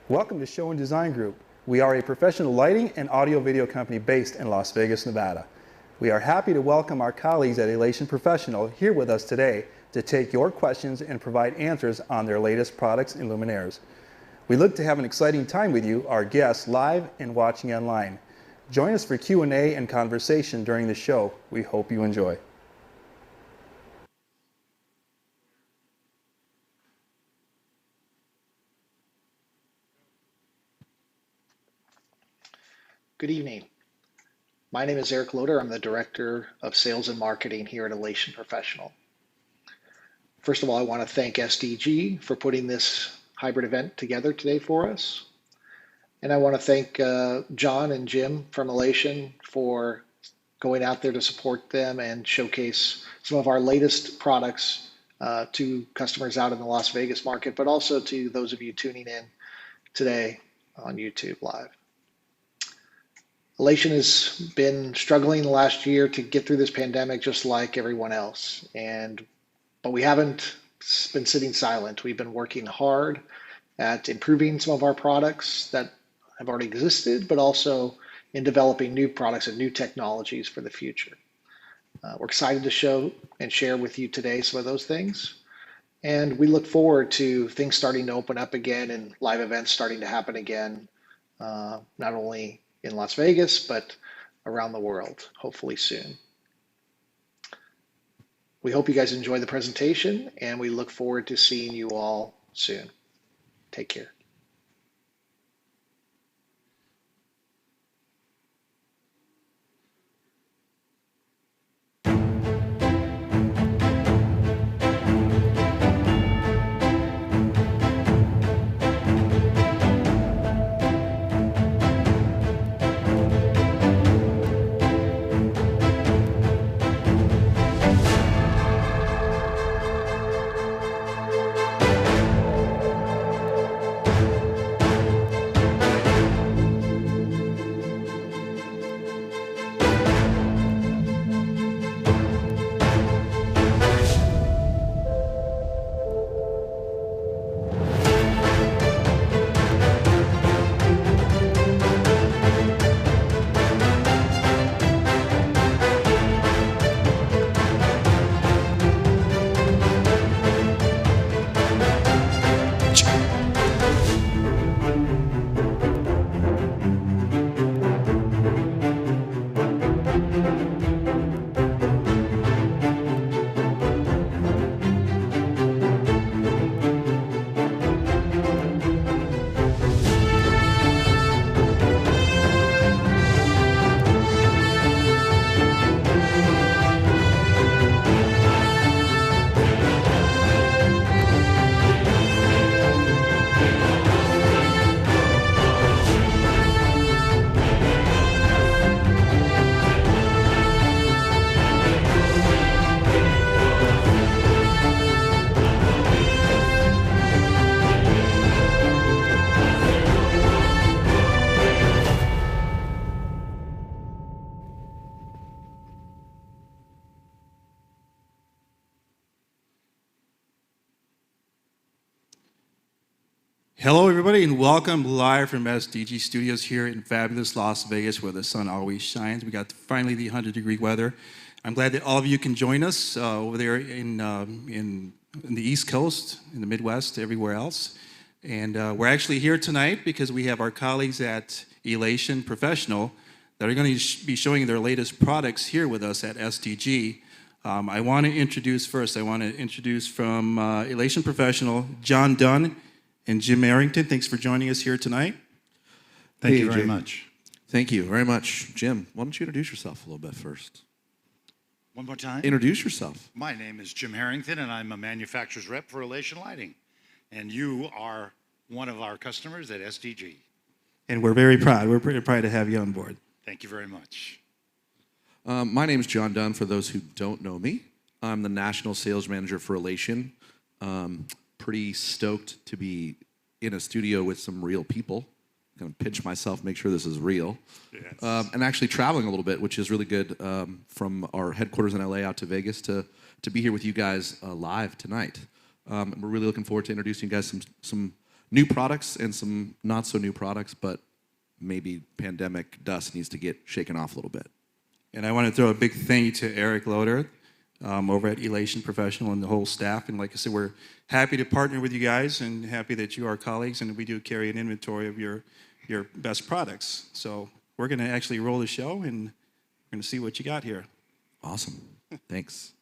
Welcome to Show and Design Group. We are a professional lighting and audio-video company based in Las Vegas, Nevada. We are happy to welcome our colleagues at Elation Professional here with us today to take your questions and provide answers on their latest products and luminaires. We look to have an exciting time with you, our guests, live and watching online. Join us for Q&A and conversation during the show. We hope you enjoy. Good evening. My name is Eric Loader. I'm the Director of Sales and Marketing here at Elation Professional. First of all, I want to thank SDG for putting this hybrid event together today for us. And I want to thank John and Jim from Elation for going out there to support them and showcase some of our latest products to customers out in the Las Vegas market, but also to those of you tuning in today on YouTube Live. Elation has been struggling the last year to get through this pandemic just like everyone else. But we haven't been sitting silent. We've been working hard at improving some of our products that have already existed, but also in developing new products and new technologies for the future. We're excited to show and share with you today some of those things. And we look forward to things starting to open up again and live events starting to happen again, not only in Las Vegas, but around the world, hopefully soon. We hope you guys enjoy the presentation, and we look forward to seeing you all soon. Take care. Hello, everybody, and welcome live from SDG Studios here in fabulous Las Vegas, where the sun always shines. We got finally the 100-degree weather. I'm glad that all of you can join us over there in the East Coast, in the Midwest, everywhere else. And we're actually here tonight because we have our colleagues at Elation Professional that are going to be showing their latest products here with us at SDG. I want to introduce from Elation Professional, John Dunn and Jim Arrington. Thanks for joining us here tonight. Thank you very much. Thank you very much. Jim, why don't you introduce yourself a little bit first? One more time. Introduce yourself. My name is Jim Harrington, and I'm a manufacturer's rep for Elation Lighting. And you are one of our customers at SDG. And we're very proud. We're pretty proud to have you on board. Thank you very much. My name is John Dunn, for those who don't know me. I'm the National Sales Manager for Elation. Pretty stoked to be in a studio with some real people. I'm going to pinch myself, make sure this is real. Yes. And actually traveling a little bit, which is really good, from our headquarters in LA out to Vegas to be here with you guys live tonight. We're really looking forward to introducing you guys some new products and some not so new products, but maybe pandemic dust needs to get shaken off a little bit. And I want to throw a big thank you to Eric Loader over at Elation Professional and the whole staff. And like I said, we're happy to partner with you guys and happy that you are colleagues, and we do carry an inventory of your best products. So we're going to actually roll the show, and we're going to see what you got here. Awesome. Thanks.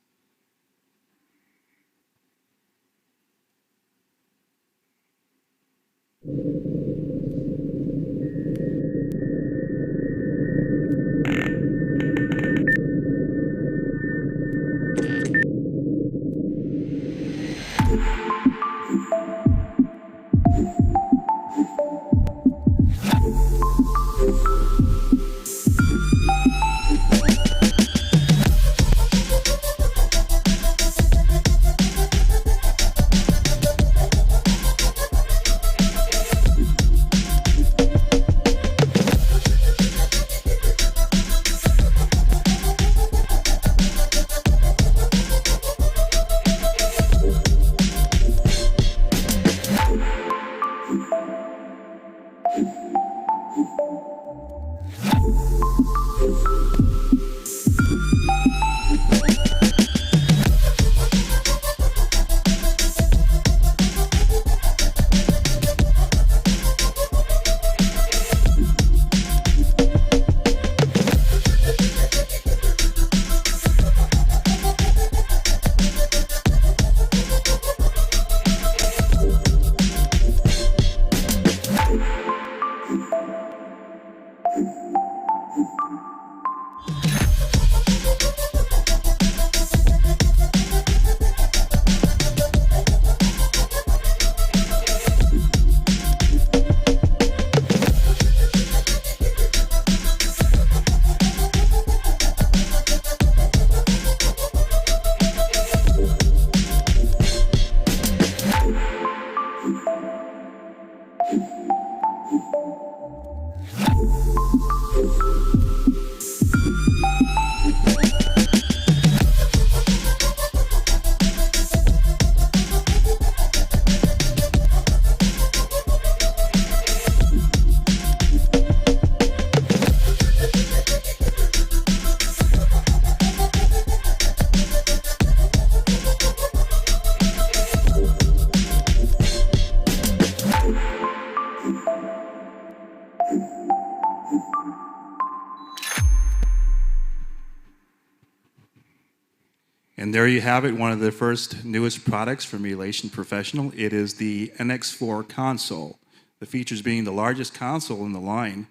And there you have it, one of the first newest products from Elation Professional. It is the NX4 console. The features being the largest console in the line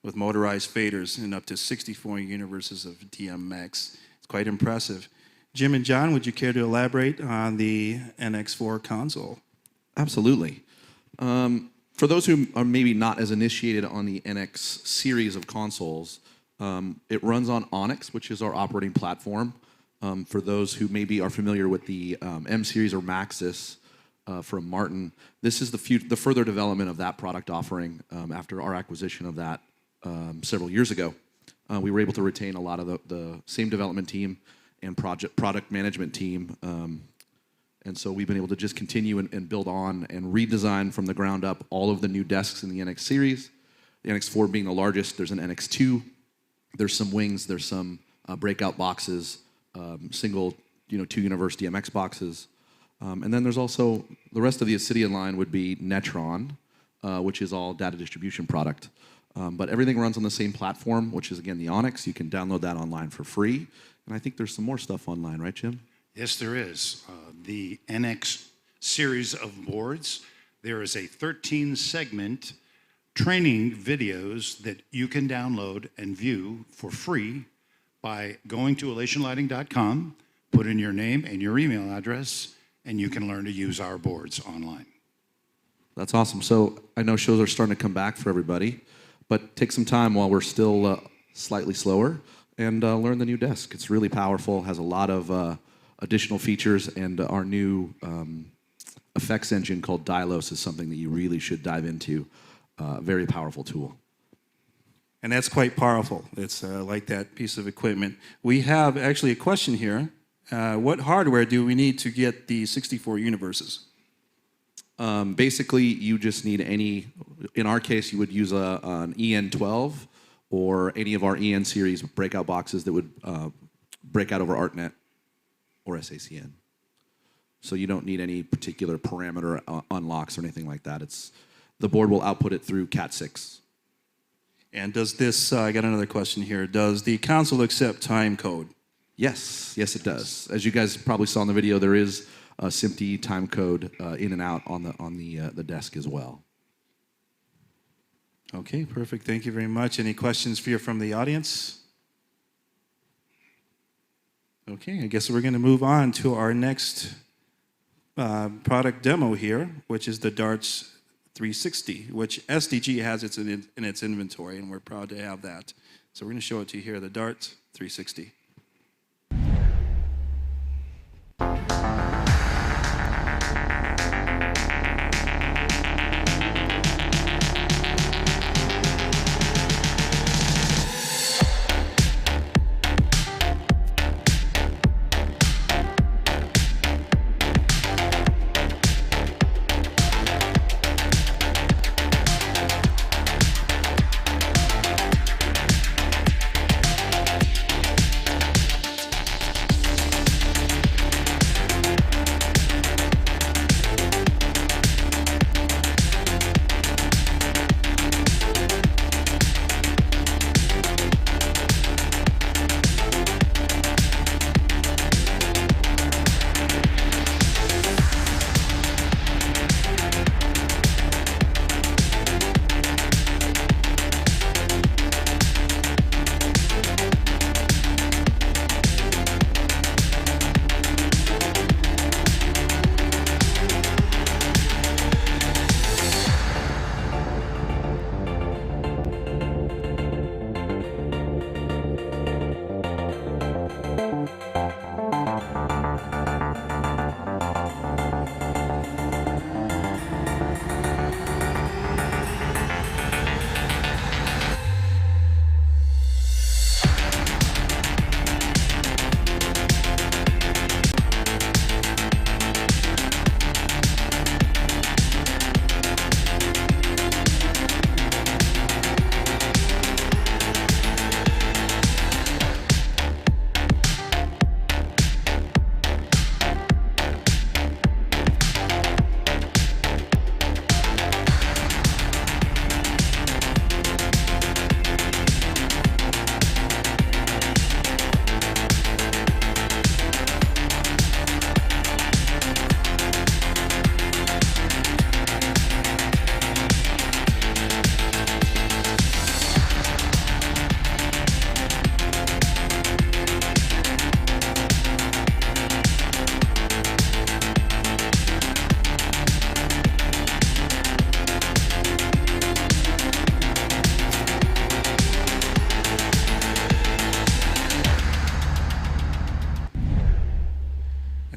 with motorized faders and up to 64 universes of DMX. It's quite impressive. Jim and John, would you care to elaborate on the NX4 console? Absolutely. For those who are maybe not as initiated on the NX series of consoles, it runs on Onyx, which is our operating platform. For those who maybe are familiar with the M series or Maxis from Martin, this is the further development of that product offering after our acquisition of that several years ago. We were able to retain a lot of the same development team and product management team. And so we've been able to just continue and build on and redesign from the ground up all of the new desks in the NX series. The NX4 being the largest, there's an NX2, there's some wings, there's some breakout boxes, single 2 universe DMX boxes. And then there's also the rest of the Obsidian line would be Netron, which is all data distribution product. But everything runs on the same platform, which is, again, the Onyx. You can download that online for free. And I think there's some more stuff online, right, Jim? Yes, there is. The NX series of boards, there is a 13-segment training videos that you can download and view for free by going to elationlighting.com, put in your name and your email address, and you can learn to use our boards online. That's awesome. So I know shows are starting to come back for everybody, but take some time while we're still slightly slower and learn the new desk. It's really powerful, has a lot of additional features, and our new effects engine called Dylos is something that you really should dive into. Very powerful tool. And that's quite powerful. It's like that piece of equipment. We have actually a question here. What hardware do we need to get the 64 universes? Basically, you just need in our case, you would use an EN12 or any of our EN series breakout boxes that would break out over ArtNet or SACN. So you don't need any particular parameter unlocks or anything like that. The board will output it through Cat6. And does this, I got another question here. Does the console accept time code? Yes, it does. As you guys probably saw in the video, there is a SMPTE time code in and out on the desk as well. Okay, perfect. Thank you very much. Any questions for you from the audience? Okay, I guess we're going to move on to our next product demo here, which is the Darts 360, which SDG has in its inventory, and we're proud to have that. So we're going to show it to you here, the Darts 360.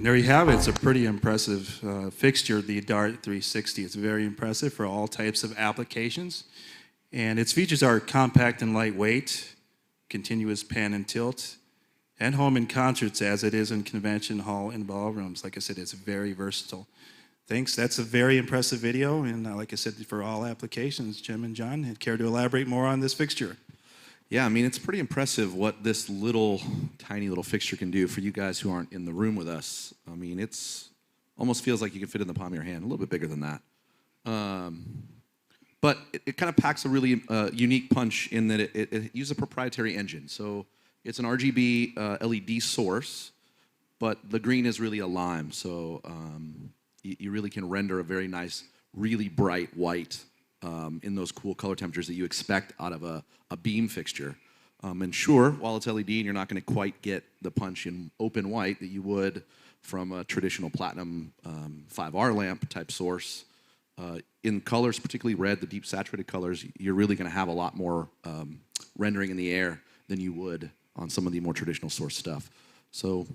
And there you have it. It's a pretty impressive fixture, the Dart 360. It's very impressive for all types of applications. And its features are compact and lightweight, continuous pan and tilt, and home in concerts as it is in convention hall and ballrooms. Like I said, it's very versatile. Thanks. That's a very impressive video. And like I said, for all applications, Jim and John, care to elaborate more on this fixture? Yeah, I mean, it's pretty impressive what this tiny little fixture can do for you guys who aren't in the room with us. I mean, it's almost feels like you can fit in the palm of your hand, a little bit bigger than that. But it kind of packs a really unique punch in that it uses a proprietary engine. So it's an RGB LED source, but the green is really a lime. So you really can render a very nice, really bright white in those cool color temperatures that you expect out of a beam fixture. And sure, while it's LED and you're not going to quite get the punch in open white that you would from a traditional platinum 5R lamp type source, in colors, particularly red, the deep saturated colors, you're really going to have a lot more rendering in the air than you would on some of the more traditional source stuff. So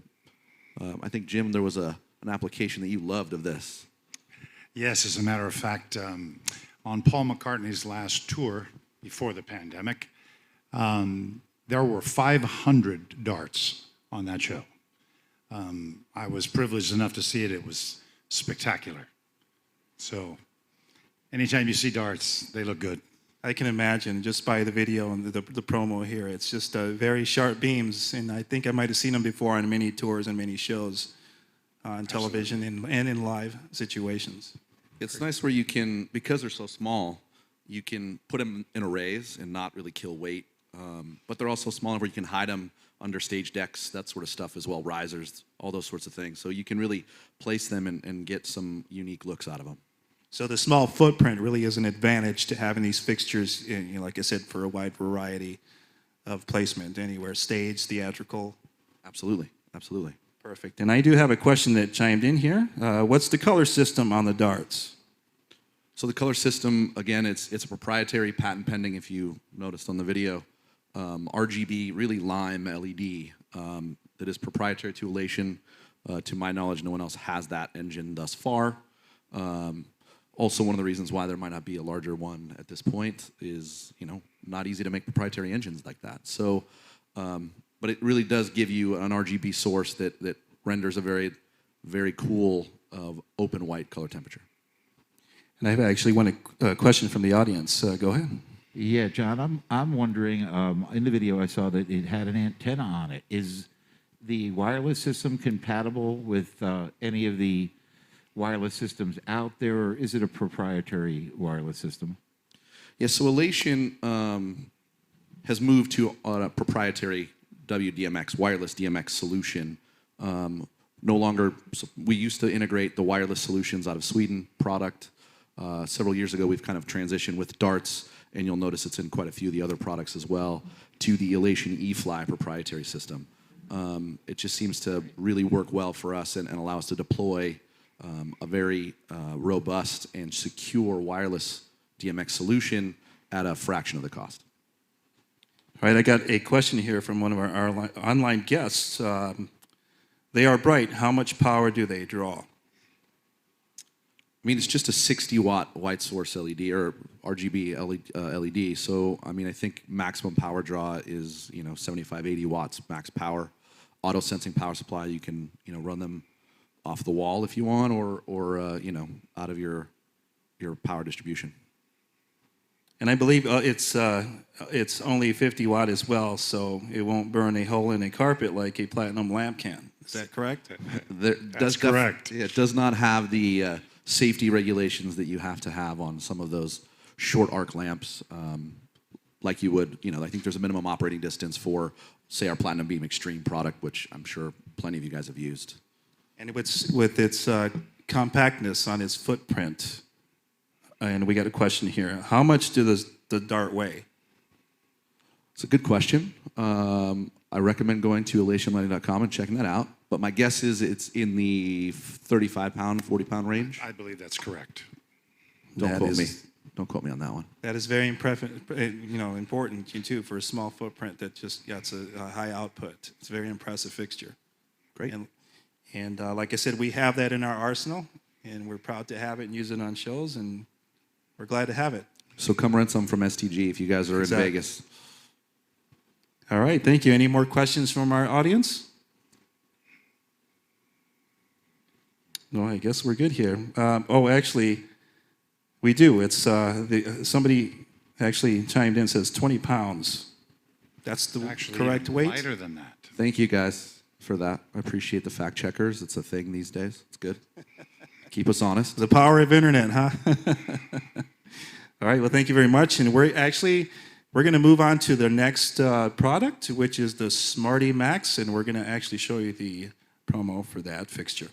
I think, Jim, there was an application that you loved of this. Yes, as a matter of fact, on Paul McCartney's last tour before the pandemic, there were 500 darts on that show. I was privileged enough to see it. It was spectacular. So anytime you see darts, they look good. I can imagine just by the video and the promo here. It's just very sharp beams, and I think I might have seen them before on many tours and many shows on television and in live situations. It's nice where you can, because they're so small, you can put them in arrays and not really kill weight. But they're also small enough where you can hide them under stage decks, that sort of stuff as well, risers, all those sorts of things. So you can really place them and get some unique looks out of them. So the small footprint really is an advantage to having these fixtures, like I said, for a wide variety of placement, anywhere, stage, theatrical. Absolutely, absolutely. Perfect. And I do have a question that chimed in here. What's the color system on the darts? So the color system, again, it's a proprietary, patent pending, if you noticed on the video, RGB, really lime LED, that is proprietary to Elation. To my knowledge, no one else has that engine thus far. Also, one of the reasons why there might not be a larger one at this point is, not easy to make proprietary engines like that. So, but it really does give you an RGB source that renders a very, very cool open white color temperature. And I have actually a question from the audience. Go ahead. Yeah, John, I'm wondering, in the video I saw that it had an antenna on it. Is the wireless system compatible with any of the wireless systems out there, or is it a proprietary wireless system? Yeah, so Elation has moved to a proprietary WDMX, wireless DMX solution. No longer, we used to integrate the wireless solutions out of Sweden product. Several years ago, we've kind of transitioned with darts, and you'll notice it's in quite a few of the other products as well, to the Elation eFly proprietary system. It just seems to really work well for us and allow us to deploy a very robust and secure wireless DMX solution at a fraction of the cost. All right, I got a question here from one of our online guests. They are bright. How much power do they draw? I mean, it's just a 60-watt white source LED or RGB LED. So, I mean, I think maximum power draw is 75, 80 watts max power. Auto sensing power supply. You can run them off the wall if you want, or out of your power distribution. And I believe it's only 50 watt as well, so it won't burn a hole in a carpet like a platinum lamp can. Is that correct? That's correct. It does not have the safety regulations that you have to have on some of those short arc lamps, like you would. I think there's a minimum operating distance for, say, our Platinum Beam Extreme product, which I'm sure plenty of you guys have used. And with its compactness on its footprint, and we got a question here. How much does the dart weigh? It's a good question. I recommend going to elationlighting.com and checking that out. But my guess is it's in the 35-pound, 40-pound range. I believe that's correct. Don't quote me on that one. That is very important too, for a small footprint that just gets a high output. It's a very impressive fixture. Great. And like I said, we have that in our arsenal, and we're proud to have it and use it on shows, and we're glad to have it. So come rent some from STG if you guys are in Vegas. All right, thank you. Any more questions from our audience? No, I guess we're good here. Actually, we do. It's somebody actually chimed in and says 20 pounds. That's the correct weight? Lighter than that. Thank you guys for that. I appreciate the fact checkers. It's a thing these days. It's good. Keep us honest. The power of internet, huh? All right, well, thank you very much. And we're going to move on to the next product, which is the Smarty Max, and we're going to actually show you the promo for that fixture.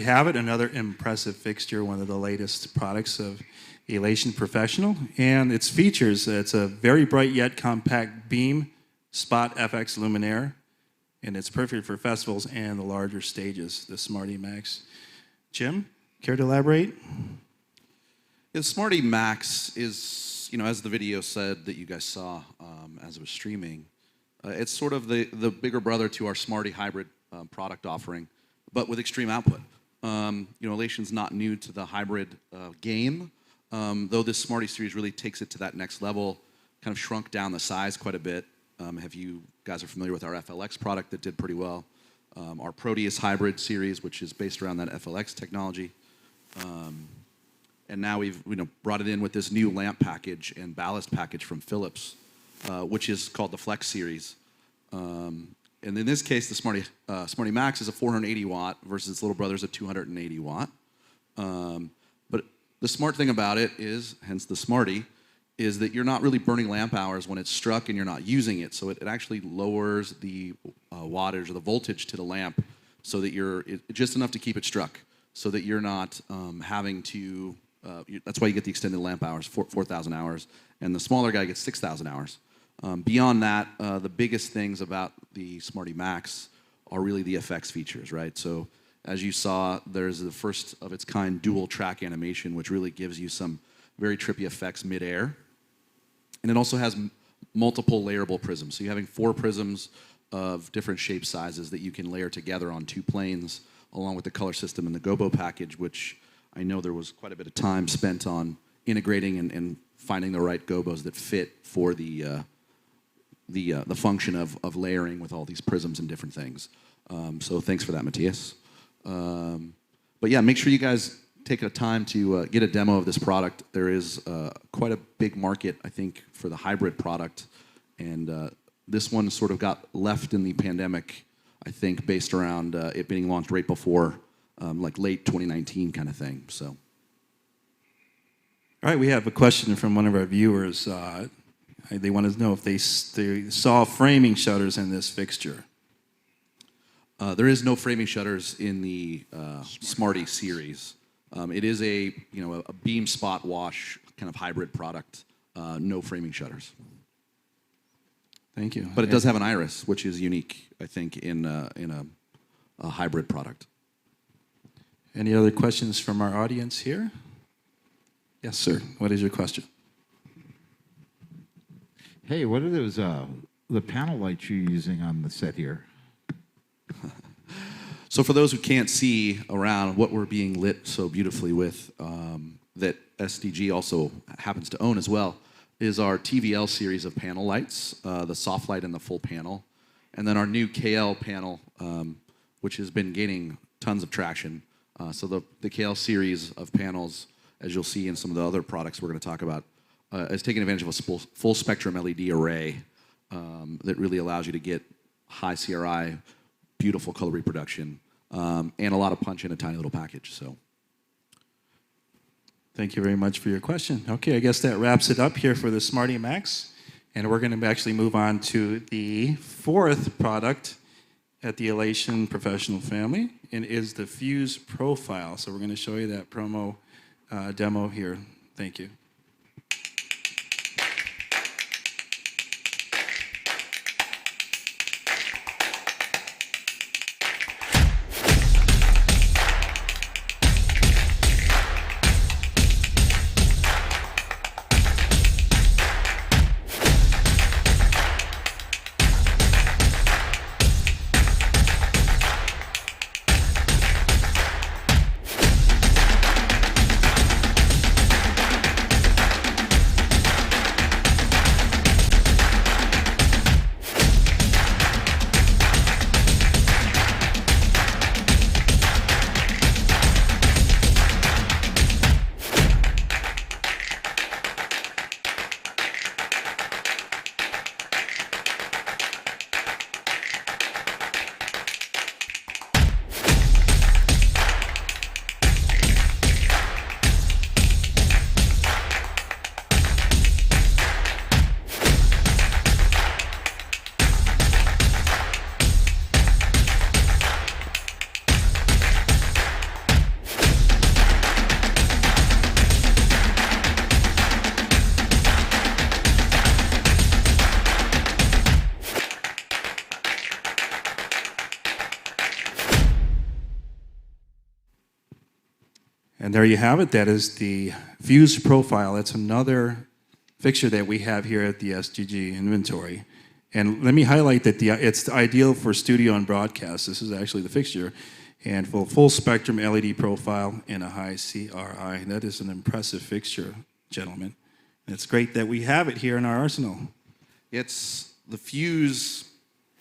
have it, another impressive fixture, one of the latest products of Elation Professional. And its features, it's a very bright yet compact beam spot FX luminaire, and it's perfect for festivals and the larger stages, the Smarty Max. Jim, care to elaborate? The Smarty Max is, as the video said that you guys saw as it was streaming, it's sort of the bigger brother to our Smarty hybrid product offering, but with extreme output. Elation's not new to the hybrid game, though this Smarty series really takes it to that next level, kind of shrunk down the size quite a bit. If you guys are familiar with our FLX product that did pretty well, our Proteus hybrid series, which is based around that FLX technology. And now we've brought it in with this new lamp package and ballast package from Philips, which is called the Flex series. And in this case, the Smarty Max is a 480 watt versus its little brother's a 280 watt. But the smart thing about it is, hence the Smarty, is that you're not really burning lamp hours when it's struck and you're not using it. So it actually lowers the wattage or the voltage to the lamp so that just enough to keep it struck, so that you're not having to. That's why you get the extended lamp hours, 4,000 hours, and the smaller guy gets 6,000 hours. Beyond that, the biggest things about the Smarty Max are really the FX features, right? So as you saw, there's the first of its kind dual track animation, which really gives you some very trippy effects mid-air. And it also has multiple layerable prisms. So you're having 4 prisms of different shape sizes that you can layer together on 2 planes, along with the color system and the Gobo package, which I know there was quite a bit of time spent on integrating and finding the right Gobos that fit for the function of layering with all these prisms and different things. So thanks for that, Matthias. But yeah, make sure you guys take a time to get a demo of this product. There is quite a big market, I think, for the hybrid product, and this one sort of got left in the pandemic, I think, based around it being launched right before, like late 2019 kind of thing. So, All right, we have a question from one of our viewers. They want to know if they saw framing shutters in this fixture. there is no framing shutters in the Smarty series. It is a beam spot wash kind of hybrid product. No framing shutters. Thank you. But it does have an iris, which is unique, I think, in a hybrid product. Any other questions from our audience here? Yes, sir. What is your question? Hey, what are those the panel lights you're using on the set here? So for those who can't see around what we're being lit so beautifully with, that SDG also happens to own as well, is our TVL series of panel lights, the soft light and the full panel, and then our new KL panel, which has been gaining tons of traction. So the KL series of panels, as you'll see in some of the other products we're going to talk about, is taking advantage of a full spectrum LED array that really allows you to get high CRI, beautiful color reproduction, and a lot of punch in a tiny little package. So, thank you very much for your question. Okay, I guess that wraps it up here for the Smarty Max. And we're going to actually move on to the fourth product at the Elation Professional family, and is the Fuse Profile. So we're going to show you that promo demo here. Thank you. And there you have it. That is the Fuse Profile. That's another fixture that we have here at the SDG inventory. And let me highlight that it's ideal for studio and broadcast. This is actually the fixture. And for full spectrum LED profile and a high CRI. That is an impressive fixture, gentlemen. And it's great that we have it here in our arsenal. It's the Fuse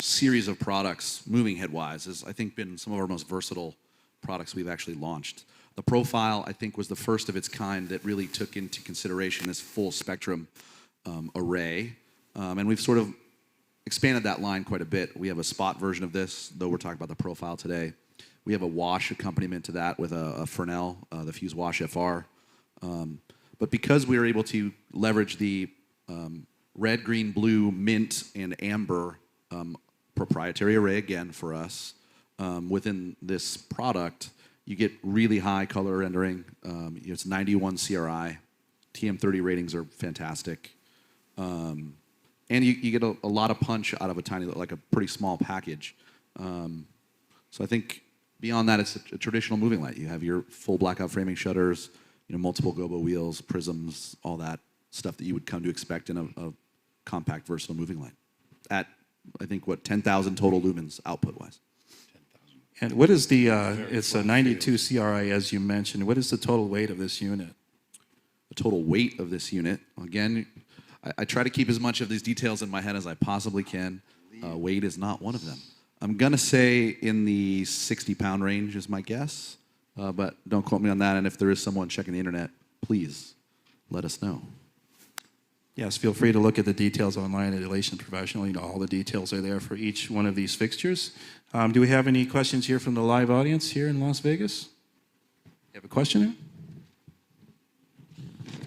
series of products, moving head-wise, has, I think, been some of our most versatile products we've actually launched. The Profile, I think, was the first of its kind that really took into consideration this full spectrum array. And we've sort of expanded that line quite a bit. We have a spot version of this, though we're talking about the Profile today. We have a wash accompaniment to that with a Fresnel, the Fuse Wash FR. But because we were able to leverage the red, green, blue, mint, and amber proprietary array, again, for us, within this product, you get really high color rendering. It's 91 CRI. TM30 ratings are fantastic. And you get a lot of punch out of a tiny, like a pretty small package. So I think beyond that, it's a traditional moving light. You have your full blackout framing shutters, multiple gobo wheels, prisms, all that stuff that you would come to expect in a compact, versatile moving light. At, I think, 10,000 total lumens output-wise. And what is it's a 92 CRI, as you mentioned. What is the total weight of this unit? The total weight of this unit, again, I try to keep as much of these details in my head as I possibly can. Weight is not one of them. I'm going to say in the 60-pound range is my guess, but don't quote me on that. And if there is someone checking the internet, please let us know. Yes, feel free to look at the details online at Elation Professional. All the details are there for each one of these fixtures. Do we have any questions here from the live audience here in Las Vegas? You have a question?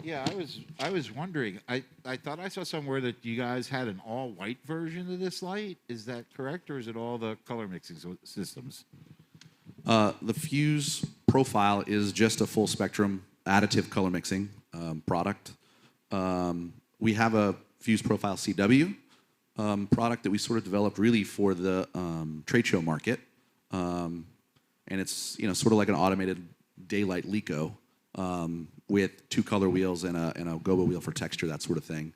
Yeah, I was wondering. I thought I saw somewhere that you guys had an all-white version of this light. Is that correct, or is it all the color mixing systems? The Fuse Profile is just a full spectrum additive color mixing product. We have a Fuse Profile CW product that we sort of developed really for the trade show market, and it's sort of like an automated daylight Lico with 2 color wheels and a gobo wheel for texture, that sort of thing.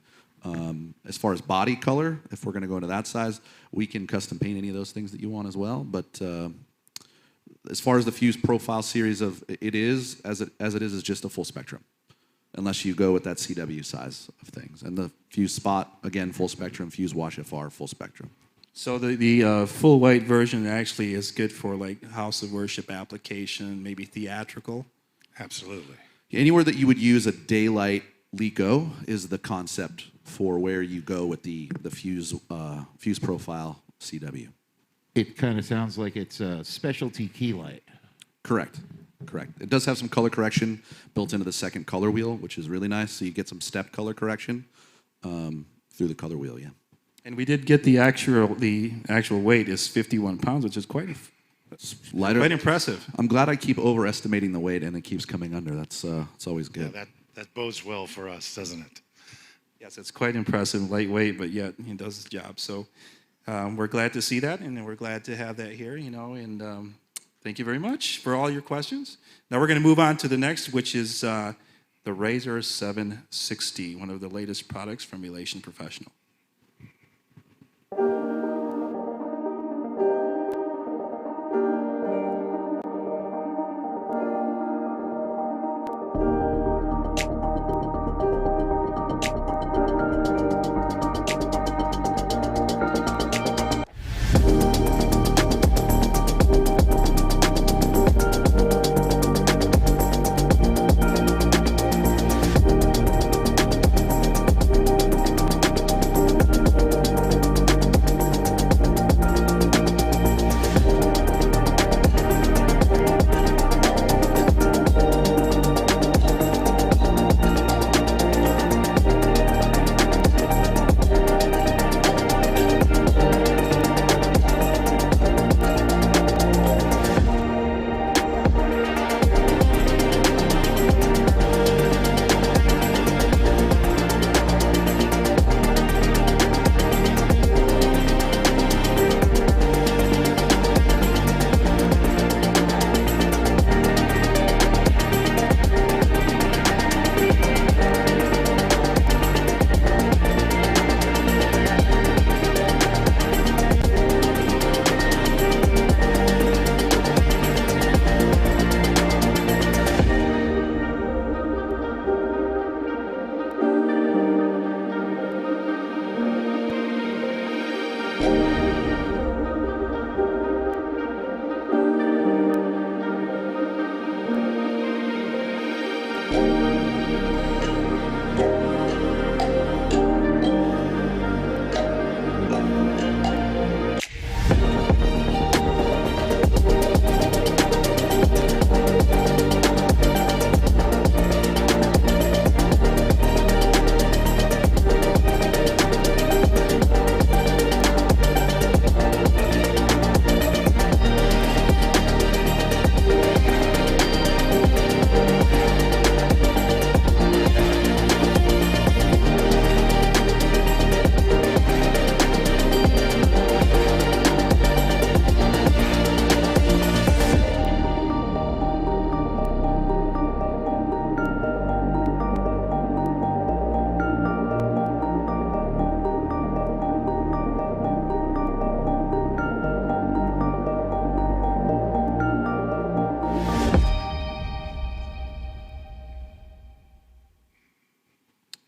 As far as body color, if we're going to go into that size, we can custom paint any of those things that you want as well. But as far as the Fuse Profile series it is just a full spectrum, unless you go with that CW size of things. And the Fuse Spot, again, full spectrum. Fuse Wash FR, full spectrum. So the full white version actually is good for like house of worship application, maybe theatrical. Absolutely. Anywhere that you would use a daylight Lico is the concept for where you go with the Fuse Profile CW. It kind of sounds like it's a specialty key light. Correct. It does have some color correction built into the second color wheel, which is really nice. So you get some step color correction through the color wheel, yeah. And we did get the actual weight is 51 pounds, which is quite lighter. Quite impressive. I'm glad I keep overestimating the weight and it keeps coming under. That's it's always good. Yeah, that bodes well for us, doesn't it? Yes, it's quite impressive, lightweight, but yet he does his job. So we're glad to see that, and we're glad to have that here, and thank you very much for all your questions. Now we're going to move on to the next, which is the Razor 760, one of the latest products from Elation Professional.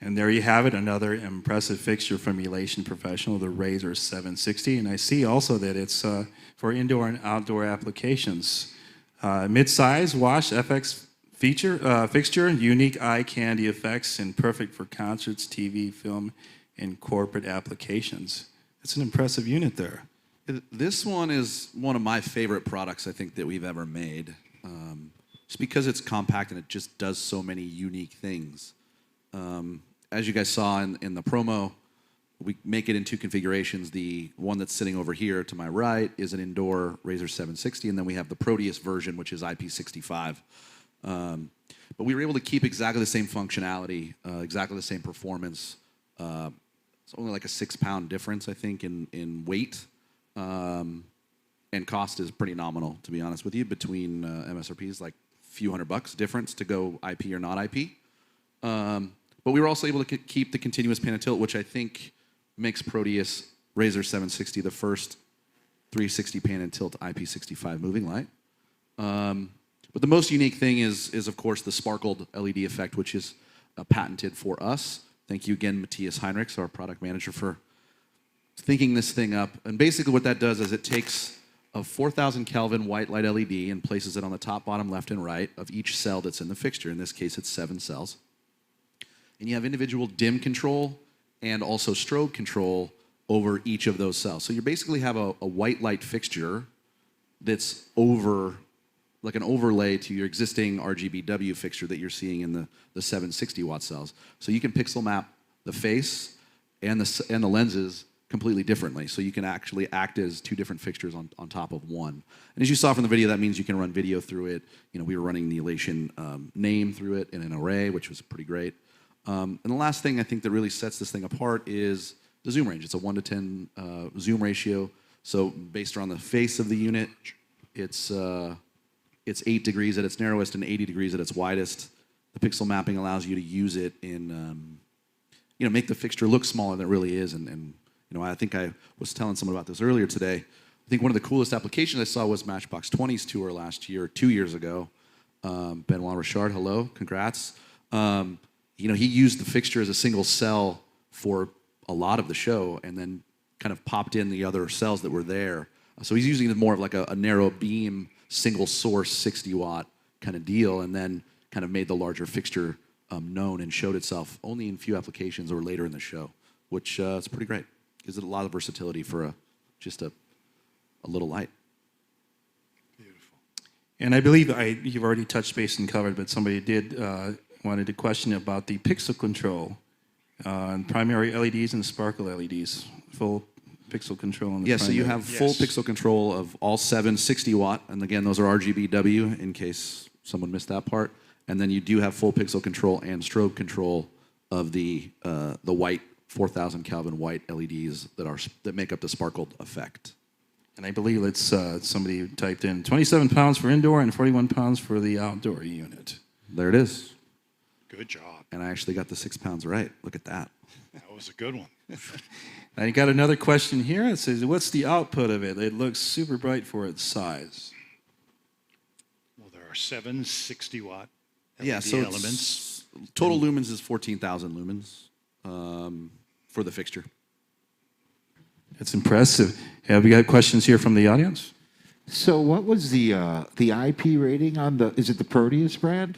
And there you have it, another impressive fixture from Elation Professional, the Razor 760. And I see also that it's for indoor and outdoor applications. Mid-size wash FX fixture, unique eye candy effects, and perfect for concerts, TV, film, and corporate applications. It's an impressive unit there. This one is one of my favorite products I think that we've ever made. Just because it's compact and it just does so many unique things. As you guys saw in the promo, we make it in two configurations. The one that's sitting over here to my right is an indoor Razor 760, and then we have the Proteus version, which is IP65. But we were able to keep exactly the same functionality, exactly the same performance. It's only like a 6-pound difference, I think, in weight. And cost is pretty nominal, to be honest with you, between MSRPs, like a few $100 difference to go IP or not IP. But we were also able to keep the continuous pan and tilt, which I think makes Proteus Razor 760 the first 360 pan and tilt IP65 moving light. But the most unique thing is of course, the sparkled LED effect, which is patented for us. Thank you again, Matthias Heinrichs, our product manager, for thinking this thing up. And basically what that does is it takes a 4,000 Kelvin white light LED and places it on the top, bottom, left, and right of each cell that's in the fixture. In this case, it's 7 cells. And you have individual dim control and also strobe control over each of those cells. So you basically have a white light fixture that's over, like an overlay to your existing RGBW fixture that you're seeing in the 760 watt cells. So you can pixel map the face and the lenses completely differently. So you can actually act as 2 different fixtures on top of one. And as you saw from the video, that means you can run video through it. You know, we were running the Elation name through it in an array, which was pretty great. And the last thing I think that really sets this thing apart is the zoom range. It's a 1 to 10 zoom ratio. So based on the face of the unit, it's 8 degrees at its narrowest and 80 degrees at its widest. The pixel mapping allows you to use it in, make the fixture look smaller than it really is. And I think I was telling someone about this earlier today. I think one of the coolest applications I saw was Matchbox 20's tour last year, 2 years ago. Benoit Richard, hello, congrats. He used the fixture as a single cell for a lot of the show and then kind of popped in the other cells that were there. So he's using it more of like a narrow beam, single source, 60 watt kind of deal, and then kind of made the larger fixture known and showed itself only in few applications or later in the show, which is pretty great. Gives it a lot of versatility for just a little light. Beautiful. And I believe you've already touched base and covered, but somebody did wanted to question about the pixel control on primary LEDs and sparkle LEDs, full pixel control on the Yeah, so you primary. have full pixel control of all 7 60 watt, and again, those are RGBW in case someone missed that part. And then you do have full pixel control and strobe control of the white 4,000 Kelvin white LEDs that make up the sparkled effect. And I believe it's somebody typed in 27 pounds for indoor and 41 pounds for the outdoor unit. There it is. Good job. And I actually got the 6 pounds right. Look at that. That was a good one. I got another question here. It says, what's the output of it? It looks super bright for its size. Well, there are 7 60 watt LED Yeah, so elements. Total lumens is 14,000 lumens for the fixture. It's impressive. Have we got questions here from the audience? So what was the IP rating on is it the Proteus brand?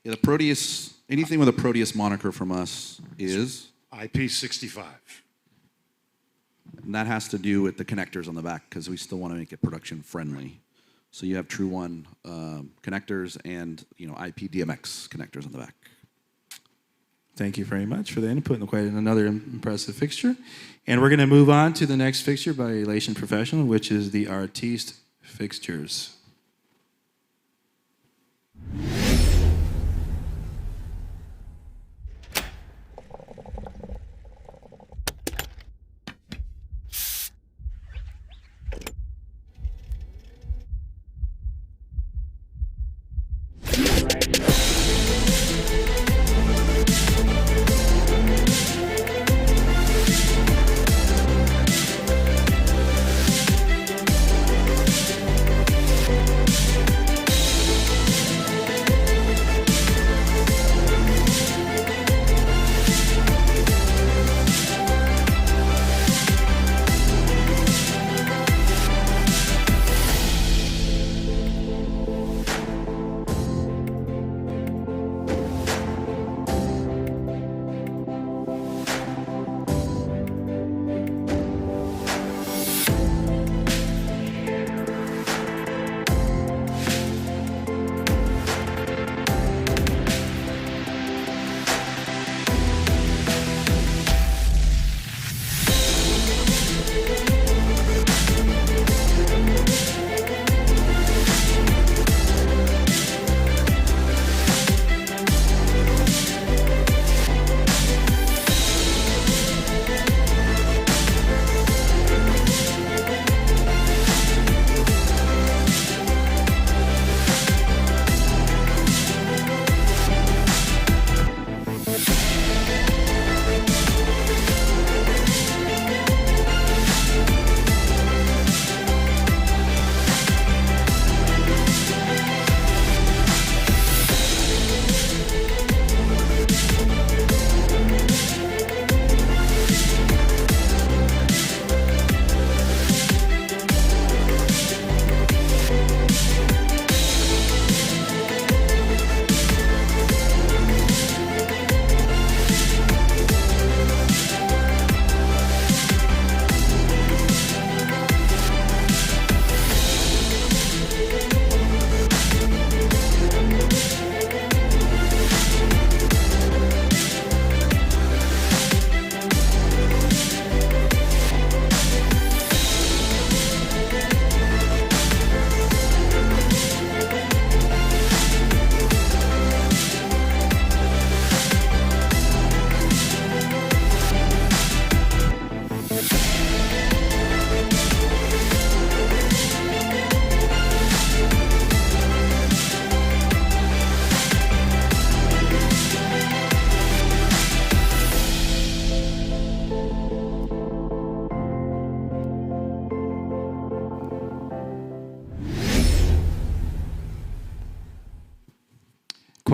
Yeah, the Proteus, anything with a Proteus moniker from us is, IP65. and that has to do with the connectors on the back because we still want to make it production friendly. So you have True One connectors and IP DMX connectors on the back. Thank you very much for the input and quite another impressive fixture. And we're going to move on to the next fixture by Elation Professional, which is the Artiste fixtures.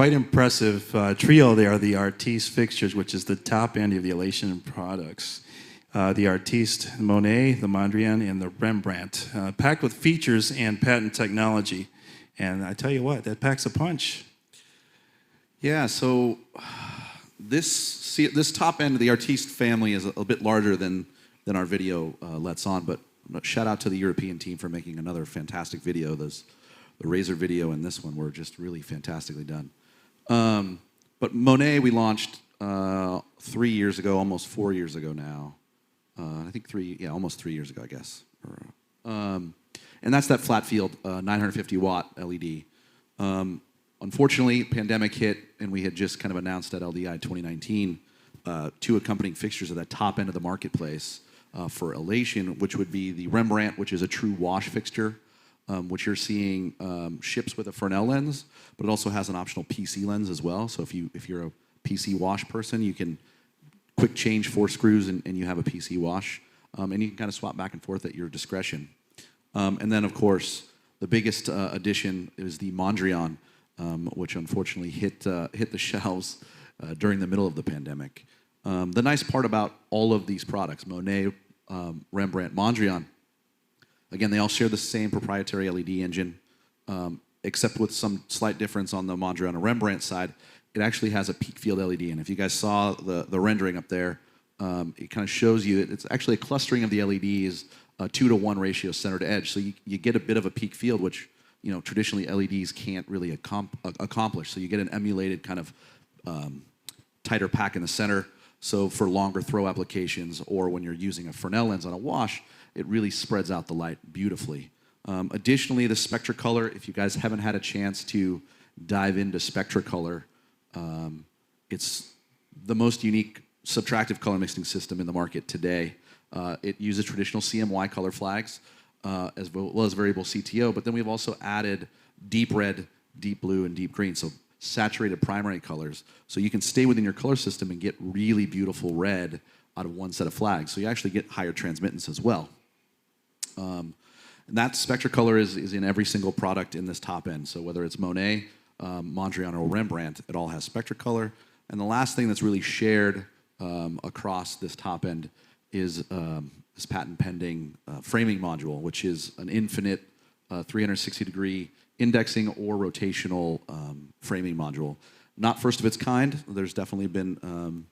quite impressive trio there, the Artiste fixtures, which is the top end of the Elation products. The Artiste Monet, the Mondrian, and the Rembrandt, packed with features and patent technology. And I tell you what, that packs a punch. Yeah, so this top end of the Artiste family is a bit larger than our video lets on, but shout out to the European team for making another fantastic video. The Razor video and this one were just really fantastically done. But Monet we launched 3 years ago, almost 4 years ago now. I think almost 3 years ago, I guess. And that's that flat field 950 watt LED. Unfortunately, pandemic hit, and we had just kind of announced at LDI 2019 two accompanying fixtures at the top end of the marketplace for Elation, which would be the Rembrandt, which is a true wash fixture, which you're seeing ships with a Fresnel lens, but it also has an optional PC lens as well. So if you're a PC wash person, you can quick change 4 screws and you have a PC wash, and you can kind of swap back and forth at your discretion. And then, of course, the biggest addition is the Mondrian, which unfortunately hit the shelves during the middle of the pandemic. The nice part about all of these products, Monet, Rembrandt, Mondrian, again, they all share the same proprietary LED engine, except with some slight difference on the Mondrian or Rembrandt side. It actually has a peak field LED, and if you guys saw the rendering up there, it kind of shows you it's actually a clustering of the LEDs, a 2-to-1 ratio center to edge, so you get a bit of a peak field, which traditionally LEDs can't really accomplish. So you get an emulated kind of tighter pack in the center. So for longer throw applications, or when you're using a Fresnel lens on a wash, it really spreads out the light beautifully. Additionally, the Spectracolor, if you guys haven't had a chance to dive into Spectracolor, it's the most unique subtractive color mixing system in the market today. It uses traditional CMY color flags, as well as variable CTO, but then we've also added deep red, deep blue, and deep green, so saturated primary colors. So you can stay within your color system and get really beautiful red out of one set of flags. So you actually get higher transmittance as well. And that Spectracolor is in every single product in this top end. So whether it's Monet, Mondrian, or Rembrandt, it all has Spectracolor. And the last thing that's really shared across this top end is this patent pending framing module, which is an infinite 360-degree indexing or rotational framing module. Not first of its kind. There's definitely been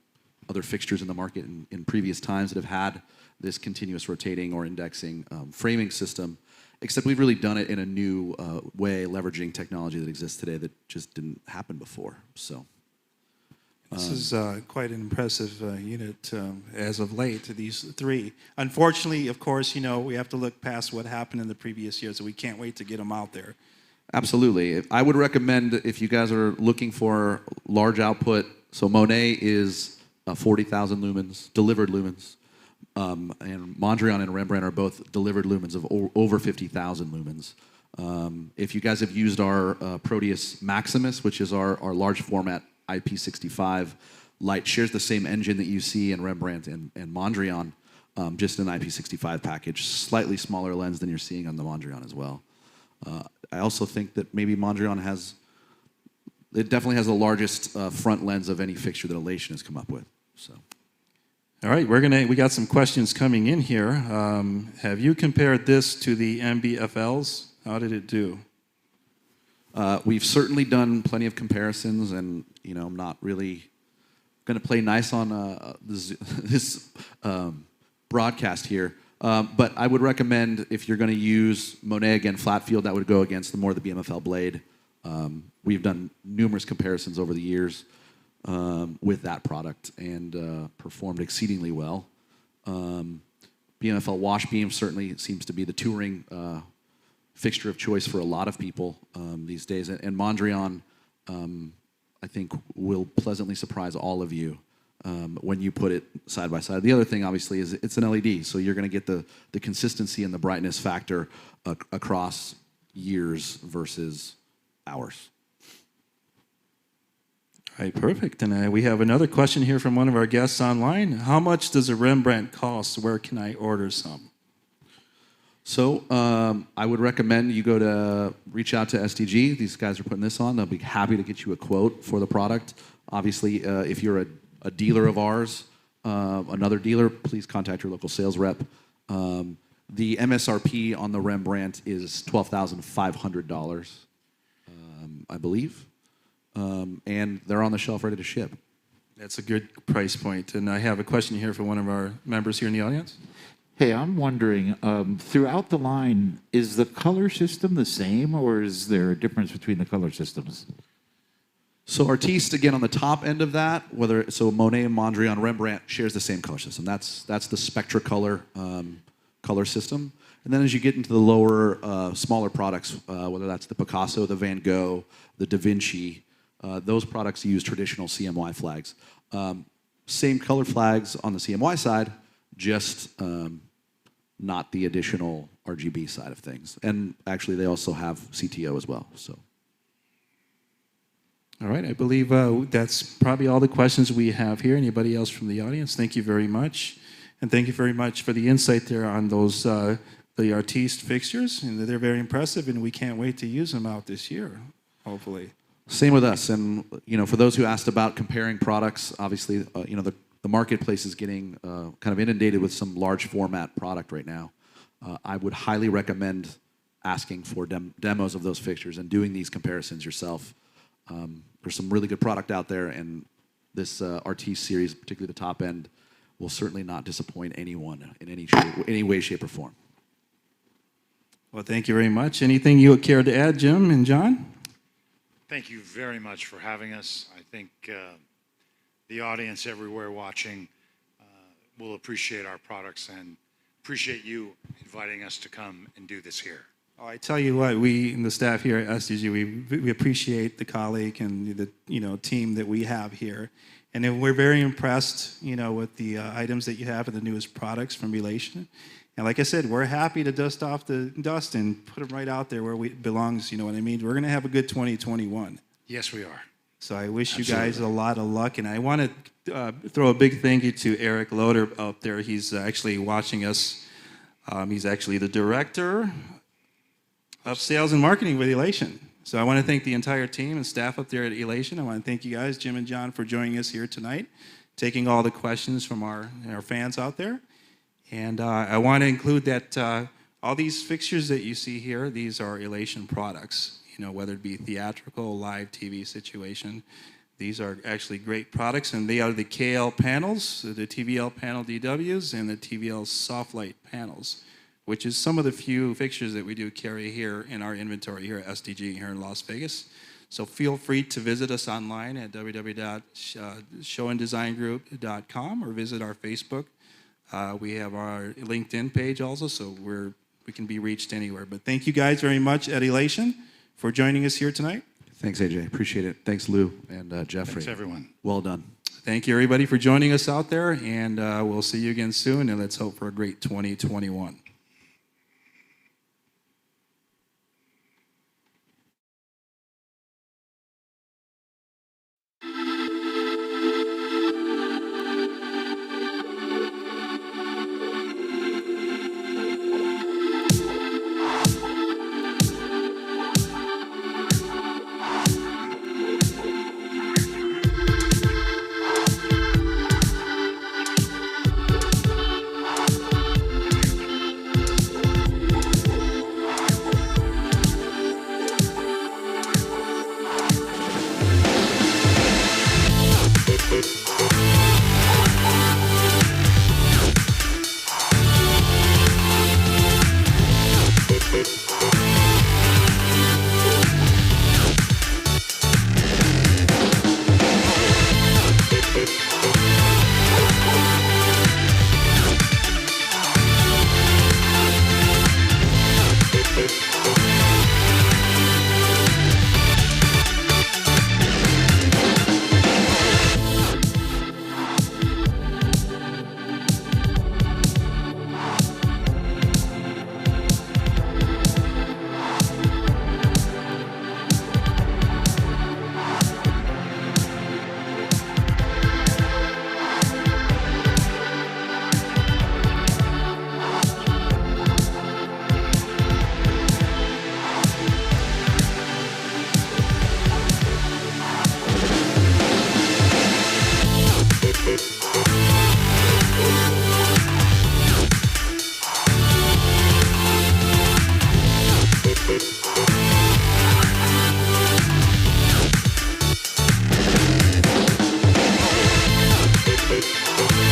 other fixtures in the market in previous times that have had this continuous rotating or indexing framing system, except we've really done it in a new way, leveraging technology that exists today that just didn't happen before. So this is quite an impressive unit as of late, these three. Unfortunately, of course, we have to look past what happened in the previous years, so we can't wait to get them out there. Absolutely. I would recommend, if you guys are looking for large output, so Monet is 40,000 lumens, delivered lumens, and Mondrian and Rembrandt are both delivered lumens of over 50,000 lumens. If you guys have used our Proteus Maximus, which is our large format IP65 light, shares the same engine that you see in Rembrandt and Mondrian, just an IP65 package, slightly smaller lens than you're seeing on the Mondrian as well. I also think that maybe Mondrian definitely has the largest front lens of any fixture that Elation has come up with. So, all right, we got some questions coming in here. Have you compared this to the MBFLs? How did it do? We've certainly done plenty of comparisons, and I'm not really going to play nice on this broadcast here. But I would recommend, if you're going to use Monet, again, flat field, that would go against the BMFL blade. We've done numerous comparisons over the years with that product and performed exceedingly well. BMFL wash beam certainly seems to be the touring fixture of choice for a lot of people these days. And Mondrian, I think, will pleasantly surprise all of you when you put it side by side. The other thing, obviously, is it's an LED, so you're going to get the consistency and the brightness factor across years versus hours. All right, perfect. And we have another question here from one of our guests online. How much does a Rembrandt cost? Where can I order some? So I would recommend you go to reach out to SDG. These guys are putting this on. They'll be happy to get you a quote for the product. Obviously, if you're a dealer of ours, another dealer, please contact your local sales rep. The MSRP on the Rembrandt is $12,500, I believe, and they're on the shelf ready to ship. That's a good price point. And I have a question here for one of our members here in the audience. Hey, I'm wondering, throughout the line, is the color system the same, or is there a difference between the color systems? So Artiste, again, on the top end of that, Monet and Mondrian Rembrandt shares the same color system. That's the Spectracolor color system. And then as you get into the lower, smaller products, whether that's the Picasso, the Van Gogh, the Da Vinci, those products use traditional CMY flags. Same color flags on the CMY side, just not the additional RGB side of things. And actually, they also have CTO as well. So. All right, I believe that's probably all the questions we have here. Anybody else from the audience? Thank you very much. And thank you very much for the insight there on those, the Artiste fixtures. And they're very impressive, and we can't wait to use them out this year, hopefully. Same with us. And, for those who asked about comparing products, obviously, the marketplace is getting kind of inundated with some large format product right now. I would highly recommend asking for demos of those fixtures and doing these comparisons yourself. There's some really good product out there, and this Artiste series, particularly the top end, will certainly not disappoint anyone in any way, shape, or form. Well, thank you very much. Anything you would care to add, Jim and John? Thank you very much for having us. I think the audience everywhere watching will appreciate our products and appreciate you inviting us to come and do this here. Oh, I tell you what, we and the staff here at SDG, we appreciate the colleague and the team that we have here, and then we're very impressed with the items that you have and the newest products from Elation. And like I said, we're happy to dust off the dust and put them right out there where it belongs. You know what I mean? We're going to have a good 2021. Yes, we are. So I wish Absolutely. you guys a lot of luck, and I want to throw a big thank you to Eric Loader up there. He's actually watching us. He's actually the director of sales and marketing with Elation. So I want to thank the entire team and staff up there at Elation. I want to thank you guys, Jim and John, for joining us here tonight, taking all the questions from our fans out there. And I want to include that all these fixtures that you see here, these are Elation products, whether it be theatrical, live TV situation. These are actually great products, and they are the KL panels, the TVL panel DWs, and the TVL soft light panels, which is some of the few fixtures that we do carry here in our inventory here at SDG here in Las Vegas. So feel free to visit us online at www.showanddesignGroup.com or visit our Facebook. We have our LinkedIn page also, so we can be reached anywhere. But thank you guys very much at Elation for joining us here tonight. Thanks, AJ. Appreciate it. Thanks, Lou and Jeffrey. Thanks, everyone. Well done. Thank you, everybody, for joining us out there, and we'll see you again soon, and let's hope for a great 2021. Elation.